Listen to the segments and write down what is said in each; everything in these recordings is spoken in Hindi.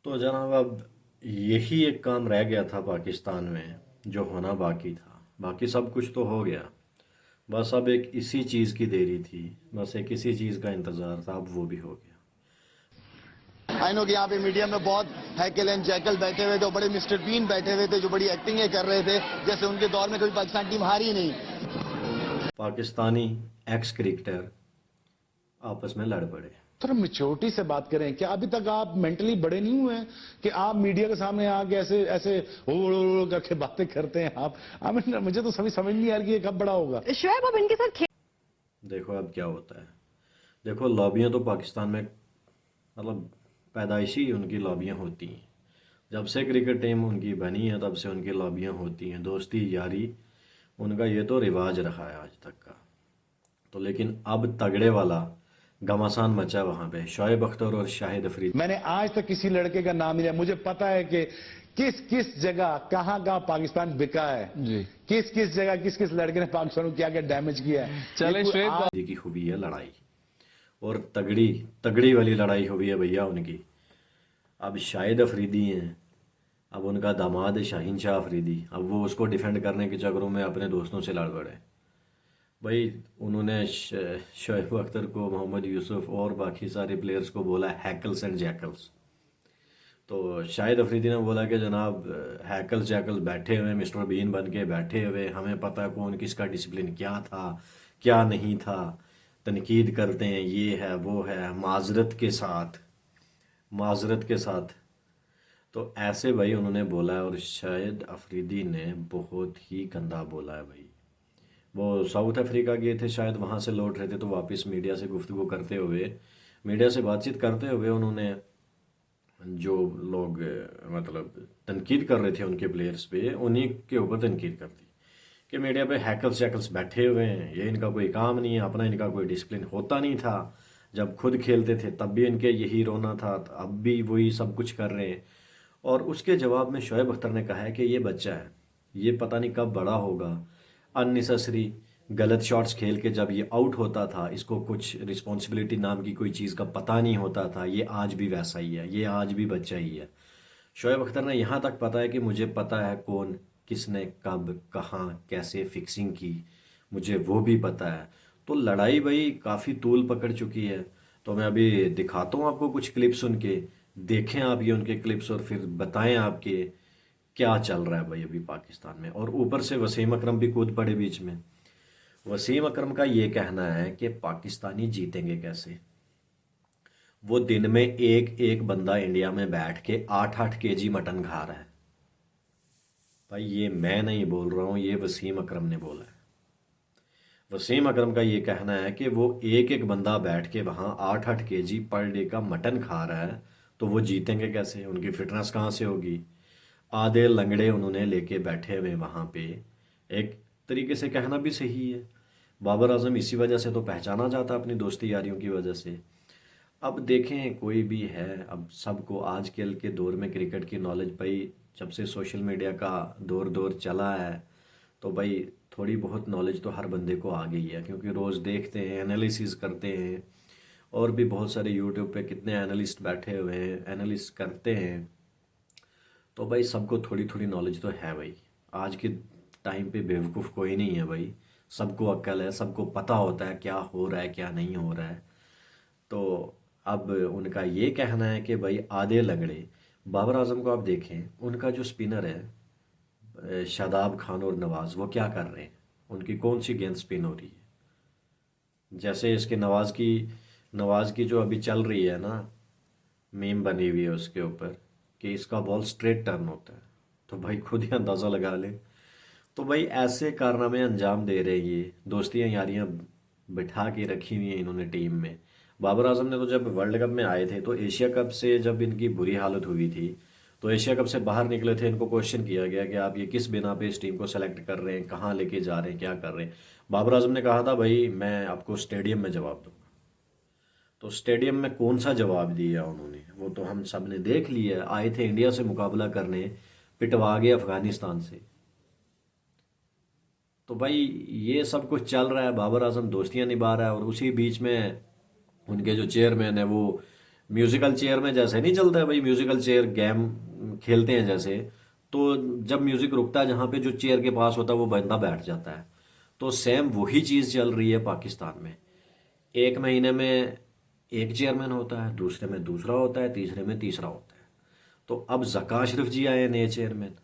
तो जनाब अब यही एक काम रह गया था पाकिस्तान में जो होना बाकी था। बाकी सब कुछ तो हो गया। बस अब एक इसी चीज़ की देरी थी। बस एक इसी चीज़ का इंतज़ार था, अब वो भी हो गया। आई नो कि यहाँ पे मीडिया में बहुत हैकल एंड जैकल बैठे हुए थे, बड़े मिस्टर बीन बैठे हुए थे जो बड़ी एक्टिंगें कर रहे थे जैसे उनके दौर में कभी पाकिस्तान टीम हारी नहीं। पाकिस्तानी एक्स क्रिकेटर आपस में लड़ पड़े। थोड़ा मेच्योरिटी से बात करें। क्या अभी तक आप मेंटली बड़े नहीं हुए हैं कि आप मीडिया के सामने आके ऐसे ऐसे हो करके बातें करते हैं आप? मुझे तो सभी समझ नहीं आ रही कि ये कब बड़ा होगा। शोएब अब इनके साथ देखो अब क्या होता है। देखो लॉबियां तो पाकिस्तान में मतलब पैदाइशी उनकी लॉबियां होती हैं। जब से क्रिकेट टीम उनकी बनी है तब से उनकी लॉबियां होती हैं, दोस्ती यारी उनका ये तो रिवाज रहा है आज तक का। तो लेकिन अब तगड़े वाला घमासान मचा वहां पे शोएब अख्तर और शाहिद अफरीदी। मैंने आज तक किसी लड़के का नाम नहीं लिया। मुझे पता है कि किस किस जगह कहां कहां पाकिस्तान बिका है जी, किस किस जगह किस किस लड़के ने पाकिस्तान को क्या क्या डैमेज किया है। चले शुएब की हुई है लड़ाई और तगड़ी तगड़ी वाली लड़ाई हुई है भैया उनकी। अब शाहिद अफरीदी हैं, अब उनका दामाद है शाहीन शाह अफरीदी। अब वो उसको डिफेंड करने के चक्करों में अपने दोस्तों से लड़ पड़े। भाई उन्होंने शोएब अख्तर को, मोहम्मद यूसुफ और बाकी सारे प्लेयर्स को बोला हैकल्स एंड जैकल्स। तो शाहिद अफरीदी ने बोला कि जनाब हैकल्स जैकल्स बैठे हुए मिस्टर बीन बन के बैठे हुए, हमें पता है कौन किसका डिसिप्लिन क्या था क्या नहीं था, तनकीद करते हैं, ये है वो है, माजरत के साथ। तो ऐसे भाई उन्होंने बोला है और शाहिद अफरीदी ने बहुत ही गंदा बोला है भाई। वो साउथ अफ्रीका गए थे शायद, वहाँ से लौट रहे थे तो वापस मीडिया से गुफ्तगू करते हुए, मीडिया से बातचीत करते हुए उन्होंने जो लोग मतलब तनकीद कर रहे थे उनके प्लेयर्स पे, उन्हीं के ऊपर तनकीद कर दी कि मीडिया पे हैकल्स जैकल्स बैठे हुए हैं, ये इनका कोई काम नहीं है, अपना इनका कोई डिसिप्लिन होता नहीं था। जब खुद खेलते थे तब भी इनके यही रोना था, अब भी वही सब कुछ कर रहे हैं। और उसके जवाब में शोएब अख्तर ने कहा है कि ये बच्चा है, ये पता नहीं कब बड़ा होगा। अननेसेसरी गलत शॉट्स खेल के जब ये आउट होता था, इसको कुछ रिस्पॉन्सिबिलिटी नाम की कोई चीज़ का पता नहीं होता था। ये आज भी वैसा ही है, ये आज भी बच्चा ही है। शोएब अख्तर ने यहाँ तक पता है कि मुझे पता है कौन किसने कब कहाँ कैसे फिक्सिंग की, मुझे वो भी पता है। तो लड़ाई भाई काफ़ी तूल पकड़ चुकी है। तो मैं अभी दिखाता हूँ आपको कुछ क्लिप्स उनके, देखें आप ये उनके क्लिप्स और फिर बताएं आपके क्या चल रहा है भाई अभी पाकिस्तान में। और ऊपर से वसीम अकरम भी कूद पड़े बीच में। वसीम अकरम का ये कहना है कि पाकिस्तानी जीतेंगे कैसे। वो दिन में एक एक बंदा इंडिया में बैठ के 8-8 केजी मटन खा रहा है। भाई ये मैं नहीं बोल रहा हूँ, ये वसीम अकरम ने बोला है। वसीम अकरम का ये कहना है कि वो एक एक बंदा बैठ के वहाँ 8-8 केजी पर डे का मटन खा रहा है, तो वो जीतेंगे कैसे, उनकी फिटनेस कहाँ से होगी। आधे लंगड़े उन्होंने लेके बैठे हुए वहाँ पे। एक तरीके से कहना भी सही है। बाबर आजम इसी वजह से तो पहचाना जाता अपनी दोस्ती यारियों की वजह से। अब देखें कोई भी है, अब सबको आजकल के दौर में क्रिकेट की नॉलेज भाई, जब से सोशल मीडिया का दौर दौर चला है तो भाई थोड़ी बहुत नॉलेज तो हर बंदे को आ गई है, क्योंकि रोज़ देखते हैं, एनालिसिस करते हैं। और भी बहुत सारे यूट्यूब पे कितने एनालिस्ट बैठे हुए हैं, एनालिस्ट करते हैं। तो भाई सबको थोड़ी थोड़ी नॉलेज तो है भाई। आज के टाइम पे बेवकूफ़ कोई नहीं है भाई, सबको अक्ल है, सबको पता होता है क्या हो रहा है क्या नहीं हो रहा है। तो अब उनका ये कहना है कि भाई आधे लंगड़े, बाबर आजम को आप देखें, उनका जो स्पिनर है शादाब खान और नवाज, वो क्या कर रहे हैं, उनकी कौन सी गेंद स्पिन हो रही है। जैसे इसके नवाज की जो अभी चल रही है ना, मीम बनी हुई है उसके ऊपर कि इसका बॉल स्ट्रेट टर्न होता है, तो भाई खुद ही अंदाज़ा लगा ले। तो भाई ऐसे कारनामे अंजाम दे रहे हैं ये, दोस्तियाँ यारियाँ बिठा के रखी हुई हैं इन्होंने टीम में। बाबर आजम ने तो जब वर्ल्ड कप में आए थे तो एशिया कप से जब इनकी बुरी हालत हुई थी, तो एशिया कप से बाहर निकले थे, इनको क्वेश्चन किया गया कि आप ये किस बिना पे इस टीम को सेलेक्ट कर रहे हैं, कहाँ लेके जा रहे हैं, क्या कर रहे हैं। बाबर आजम ने कहा था भाई मैं आपको स्टेडियम में जवाब दूंगा। तो स्टेडियम में कौन सा जवाब दिया उन्होंने, वो तो हम सब ने देख लिया। आए थे इंडिया से मुकाबला करने, पिटवा गए अफगानिस्तान से। तो भाई ये सब कुछ चल रहा है, बाबर आजम दोस्तियां निभा रहा है, और उसी बीच में उनके जो चेयरमैन है वो म्यूजिकल चेयर में जैसे नहीं चलता है भाई, म्यूजिकल चेयर गेम खेलते हैं जैसे, तो जब म्यूजिक रुकता है जहाँ पे जो चेयर के पास होता है वो बंदा बैठ जाता है। तो सेम वही चीज़ चल रही है पाकिस्तान में। एक महीने में एक चेयरमैन होता है, दूसरे में दूसरा होता है, तीसरे में तीसरा होता है। तो अब ज़का अशरफ जी आए नए चेयरमैन।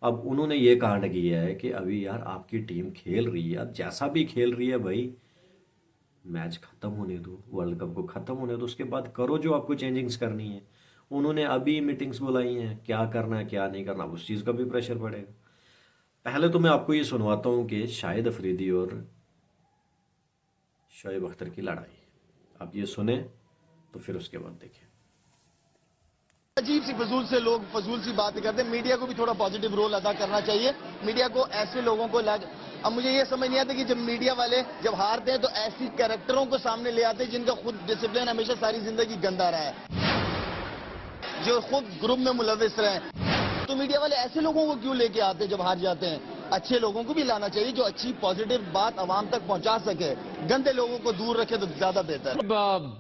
अब उन्होंने ये कांड किया है कि अभी यार आपकी टीम खेल रही है, जैसा भी खेल रही है भाई, मैच खत्म होने दो, वर्ल्ड कप को खत्म होने दो, उसके बाद करो जो आपको चेंजिंग्स करनी है। उन्होंने अभी मीटिंग्स बुलाई हैं, क्या करना है क्या नहीं करना, उस चीज़ का भी प्रेशर पड़ेगा। पहले तो मैं आपको ये सुनवाता हूँ कि शाहिद अफरीदी और शोएब अख्तर की लड़ाई, आप ये सुने तो फिर उसके बाद देखें। अजीब सी फजूल सी बातें करते हैं। मीडिया को भी थोड़ा पॉजिटिव रोल अदा करना चाहिए। मीडिया को ऐसे लोगों को अब मुझे ये समझ नहीं आता कि जब मीडिया वाले जब हारते हैं तो ऐसी कैरेक्टरों को सामने ले आते हैं जिनका खुद डिसिप्लिन हमेशा सारी जिंदगी गंदा रहा है, जो खुद ग्रुप में मुलविस रहे। तो मीडिया वाले ऐसे लोगों को क्यों लेके आते हैं जब हार जाते हैं? अच्छे लोगों को भी लाना चाहिए जो अच्छी पॉजिटिव बात आवाम तक पहुंचा सके। गंदे लोगों को दूर रखे तो ज्यादा बेहतर।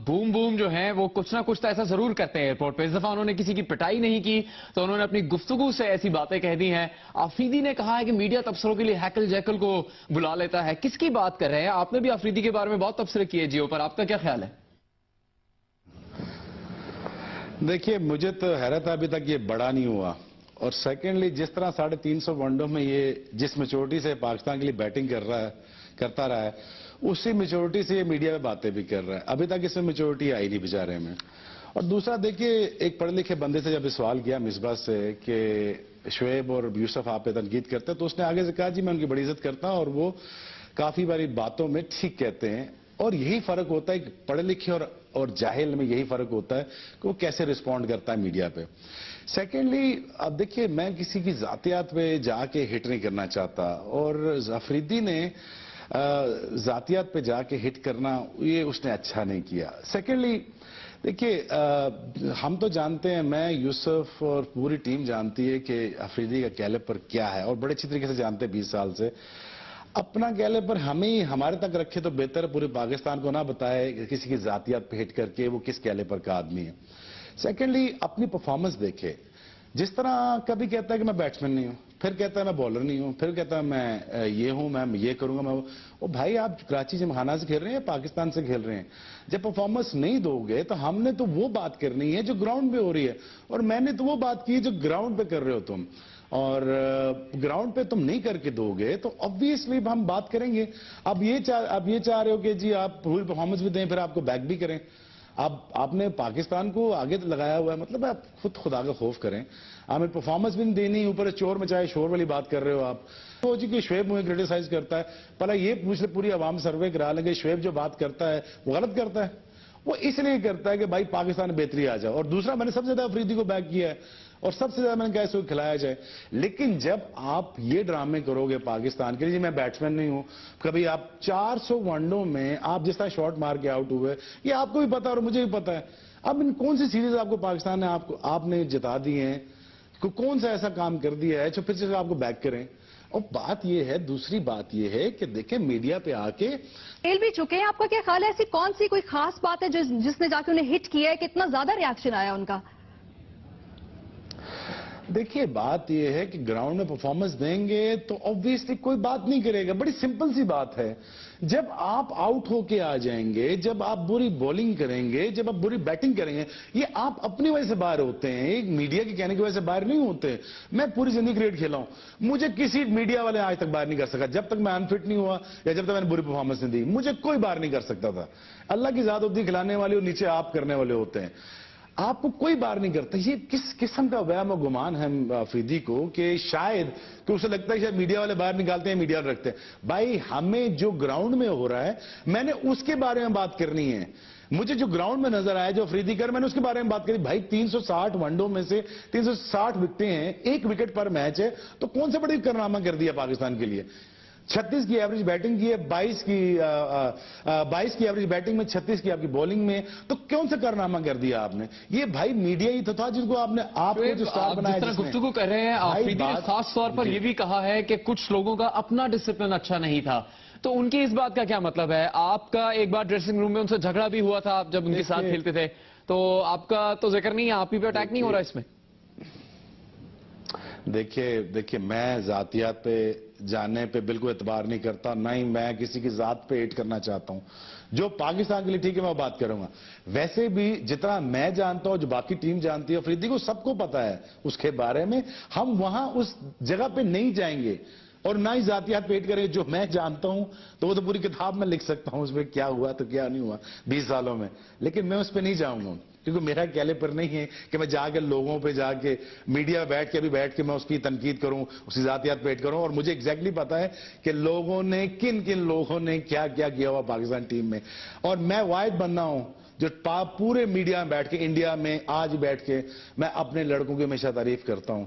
बूम बूम जो है वो कुछ ना कुछ तो ऐसा जरूर करते हैं एयरपोर्ट पे। इस दफा उन्होंने किसी की पिटाई नहीं की तो उन्होंने अपनी गुफ्तगू से ऐसी बातें कह दी हैं। आफरीदी ने कहा है कि मीडिया तबसरों के लिए हैकल जैकल को बुला लेता है। किसकी बात कर रहे हैं? आपने भी आफरीदी के बारे में बहुत तबसरे किए जियो पर, आपका क्या ख्याल है? देखिए, मुझे तो हैरत है अभी तक ये बड़ा नहीं हुआ। और सेकेंडली, जिस तरह 350 वनडो में ये जिस मेच्योरिटी से पाकिस्तान के लिए बैटिंग करता रहा है, उसी मेच्योरिटी से ये मीडिया में बातें भी कर रहा है। अभी तक इसमें मेच्योरिटी आई नहीं बेचारे में। और दूसरा देखिए, एक पढ़े लिखे बंदे से जब सवाल किया मिसबा से कि शोएब और यूसुफ आप पे तनकीद करते हैं, तो उसने आगे से कहा जी मैं उनकी बड़ी इज्जत करता हूं और वो काफी बारी बातों में ठीक कहते हैं। और यही फर्क होता है कि पढ़े लिखे और जाहिल में यही फर्क होता है कि वो कैसे रिस्पॉन्ड करता है मीडिया पे। सेकेंडली, अब देखिए, मैं किसी की जातियात पे जाके हिट नहीं करना चाहता और अफरीदी ने जातियात पे जाके हिट करना ये उसने अच्छा नहीं किया। सेकेंडली देखिए, हम तो जानते हैं, मैं यूसुफ और पूरी टीम जानती है कि अफरीदी का कैलिबर क्या है और बड़े अच्छी तरीके से जानते हैं 20 साल से। अपना कैलिबर हमें ही हमारे तक रखे तो बेहतर है, पूरे पाकिस्तान को ना बताए किसी की जातियात पे हिट करके वो किस कैलिबर का आदमी है। सेकेंडली, अपनी परफॉर्मेंस देखे। जिस तरह कभी कहता है कि मैं बैट्समैन नहीं हूं, फिर कहता है मैं बॉलर नहीं हूं, फिर कहता है मैं ये हूं, मैं ये करूंगा, मैं वो भाई, आप कराची जिमखाना से खेल रहे हैं या पाकिस्तान से खेल रहे हैं? जब परफॉर्मेंस नहीं दोगे तो हमने तो वो बात करनी है जो ग्राउंड पे हो रही है, और मैंने तो वो बात की जो ग्राउंड पे कर रहे हो तुम। और ग्राउंड पे तुम नहीं करके दोगे तो ऑब्वियसली हम बात करेंगे। अब ये चाह रहे हो कि जी आप पूरी परफॉर्मेंस भी दें फिर आपको बैक भी करें। अब आपने पाकिस्तान को आगे लगाया हुआ है, मतलब आप खुद खुदा का खौफ करें। हमें परफॉर्मेंस भी नहीं देनी, ऊपर चोर मचाए शोर वाली बात कर रहे हो आप। तो जी कि शोएब मुझे क्रिटिसाइज करता है, पहले ये पूछ ले, पूरी आवाम सर्वे करा लेंगे शोएब जो बात करता है वो गलत करता है। वो इसलिए करता है कि भाई पाकिस्तान में बेहतरी आ जाए। और दूसरा, मैंने सबसे ज्यादा अफरीदी को बैक किया है और सबसे ज्यादा मैंने कहा इसको खिलाया जाए। लेकिन जब आप ये ड्रामे करोगे पाकिस्तान के लिए, मैं बैट्समैन नहीं हूं, कभी आप 400 वनडो में आप जिस तरह शॉट मार के आउट हुए, ये आपको भी पता है और मुझे भी पता है। अब इन कौन सी सीरीज आपको पाकिस्तान ने आपने जिता दी है, कौन सा ऐसा काम कर दिया है जो फिर से आपको बैक करें? और बात यह है, दूसरी बात यह है कि देखें, मीडिया पे आके खेल भी चुके हैं, आपका क्या ख्याल है ऐसी कौन सी कोई खास बात है जिसने जाके उन्हें हिट किया है, कितना ज्यादा रिएक्शन आया उनका? देखिए, बात यह है कि ग्राउंड में परफॉर्मेंस देंगे तो ऑब्वियसली कोई बात नहीं करेगा। बड़ी सिंपल सी बात है, जब आप आउट होके आ जाएंगे, जब आप बुरी बॉलिंग करेंगे, जब आप बुरी बैटिंग करेंगे, ये आप अपनी वजह से बाहर होते हैं, एक मीडिया के कहने की वजह से बाहर नहीं होते। मैं पूरी जिंदगी क्रिकेट खेला हूं, मुझे किसी मीडिया वाले आज तक बाहर नहीं कर सका। जब तक मैं अनफिट नहीं हुआ या जब तक मैंने बुरी परफॉर्मेंस नहीं दी, मुझे कोई बाहर नहीं कर सकता था। अल्लाह की जात होती खिलाने वाली और नीचे आप करने वाले होते हैं, आपको कोई बार नहीं करता। ये किस किस्म का वहम और गुमान है अफरीदी को कि शायद कि उसे लगता है शायद मीडिया वाले बाहर निकालते हैं, मीडिया रखते हैं। भाई, हमें जो ग्राउंड में हो रहा है, मैंने उसके बारे में बात करनी है। मुझे जो ग्राउंड में नजर आया, जो अफरीदी कर, मैंने उसके बारे में बात करी। भाई, 360 वनडो में से 360 विकेटें हैं, 1 विकेट पर मैच है, तो कौन सा बड़ी कारनामा कर दिया पाकिस्तान के लिए? 36 की एवरेज बैटिंग की है, 22 की एवरेज बैटिंग में, 36 की आपकी बॉलिंग में, तो कौन सा कारनामा कर दिया आपने? ये भाई मीडिया ही तो था जिसको आपने जो स्टार बनाया। जिस तरह गुफ्तगू कर रहे हैं, आफरीदी ने खास तौर पर यह भी कहा है कि कुछ लोगों का अपना डिसिप्लिन अच्छा नहीं था, तो उनकी इस बात का क्या मतलब है? आपका एक बार ड्रेसिंग रूम में उनसे झगड़ा भी हुआ था आप जब उनके साथ खेलते थे, तो आपका तो जिक्र नहीं है, आप ही पे अटैक नहीं हो रहा इसमें? देखिए मैं जातियात पे जाने पे बिल्कुल एतबार नहीं करता, ना ही मैं किसी की जात पे एड करना चाहता हूं। जो पाकिस्तान के लिए ठीक है मैं बात करूंगा। वैसे भी जितना मैं जानता हूं, जो बाकी टीम जानती है, अफरीदी को सबको पता है उसके बारे में। हम वहां उस जगह पे नहीं जाएंगे और ना ही जातियात पेट करेंगे। जो मैं जानता हूं तो वो तो पूरी किताब में लिख सकता हूं उसमें क्या हुआ तो क्या नहीं हुआ 20 सालों में, लेकिन मैं उस पर नहीं जाऊंगा क्योंकि मेरा कैलिबर नहीं है कि मैं जाके लोगों पे जाके मीडिया बैठ के मैं उसकी तनकीद करूं, उसकी जातियात पेट करूं। और मुझे एग्जैक्टली पता है कि लोगों ने किन किन लोगों ने क्या क्या किया हुआ पाकिस्तान टीम में। और मैं वाहिद बंदा हूं जो पूरे मीडिया में बैठ के, इंडिया में आज बैठ के मैं अपने लड़कों की हमेशा तारीफ करता हूं।